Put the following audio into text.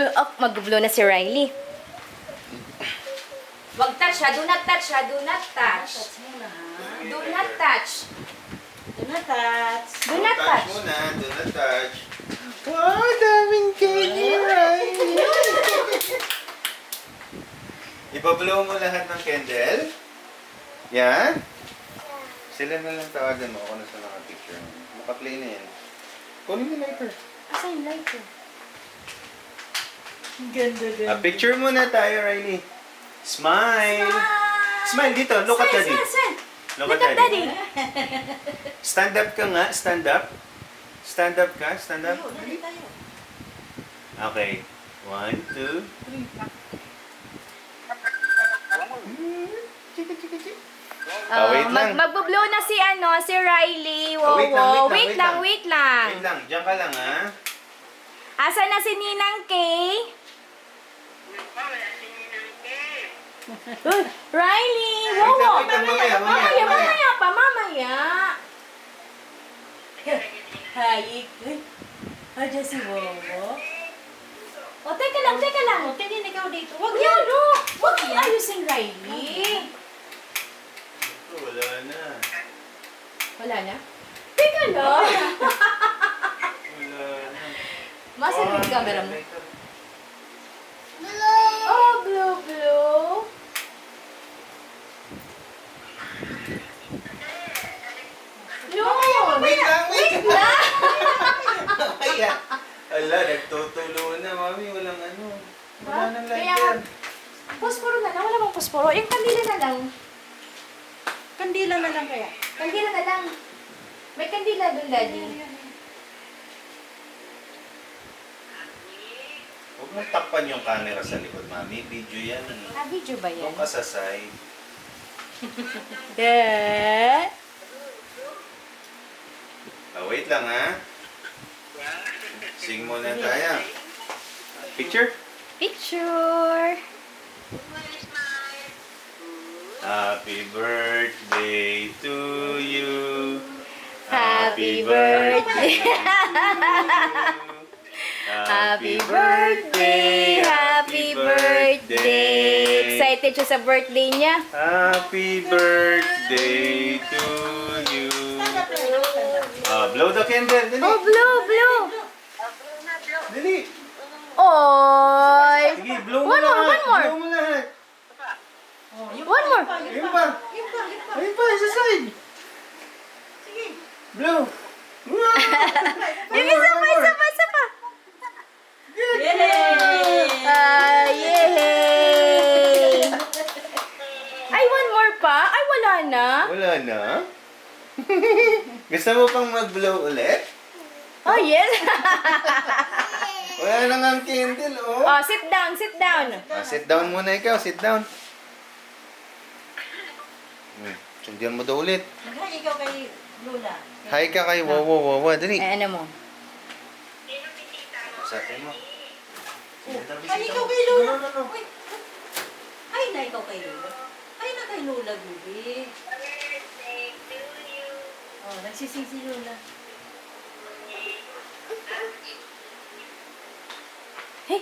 Oh, mag-blow na si Riley. Wag touch ha. Do not touch ha. Do not touch. Touch muna, ha? Do not touch. Do not touch. Do not touch. muna, do not touch. Wow, daming candy, Riley! Ipablow mo lahat ng candle? Yan? Sila na lang tawagan mo kung nasa naka-picture mo. Naka-play na yan. Kunin mo lighter. Asa yung lighter? Ganda, ganda. Picture muna tayo, Riley. Smile! Smile dito. Look at daddy. Smile. Look at daddy. Stand up ka nga. Stand up. Stand up ka. Stand up. Tayo, dali tayo. Okay. 1, 2. Wait lang. Magbo-blow na si Riley. Oh, Wow, wait lang, wow. wait lang, Wait lang. Wait lang. Diyan ka lang, ha? Asa na si Ninang Kay? Uy, Riley! Wow, wow. Wait lang, mamaya. Mamaya pa, mamaya. Hayik. Uy. Aja si Wowo. O, teka lang. O, tingin ikaw dito. Wag Yan, yan. no. Huwag kang ayusin, Riley. Wala na. Wala na? Teka lang. Wala na. Masa yung camera mo? Oh, blue. No! Wait lang. lang! Kaya. Ala, nagtutulo na, mami. Walang ano. Wala nang Kaya, lighter. posporo na lang. Wala bang posporo? Yung kandila na lang. Kandila na lang kaya. Kandila na lang. May kandila doon, Daddy. Huwag mong takpan yung camera sa likod, mami. Video yan. Video ba yan? Huwag ka sa side. Wait lang, ha? Sing muna tayo. Picture? Picture! Happy birthday to you. Happy birthday. Happy birthday! Happy birthday! Excited siya sa birthday niya. Happy birthday to you. Blow the candle. Dali. Oh, blue! Dali. Oy! Sige, blow mo One more, lahat. one more. Blow mo lahat. One more! Ayun pa. Ayun pa, sa side. Sige. Blow. Yung isa pa! Yay! Yay! Ay, one more pa? Ay, wala na. Wala na? Gusto mo pang mag-blow ulit? Oh, yes. Wala na nga ang candle, oh. Oh, sit down. Sit down muna ikaw, sit down. Sundian mo daw ulit. Mag-hi ikaw kay Lula. Hi ka kay Wawa, dali. Ay, ano mo? Sabi mo. Hi ikaw kay Lula. No. Uy. Hi na ikaw kay Lula. Hi na kay Lula, Gubi. Oh, nagsising si Lula. Hey,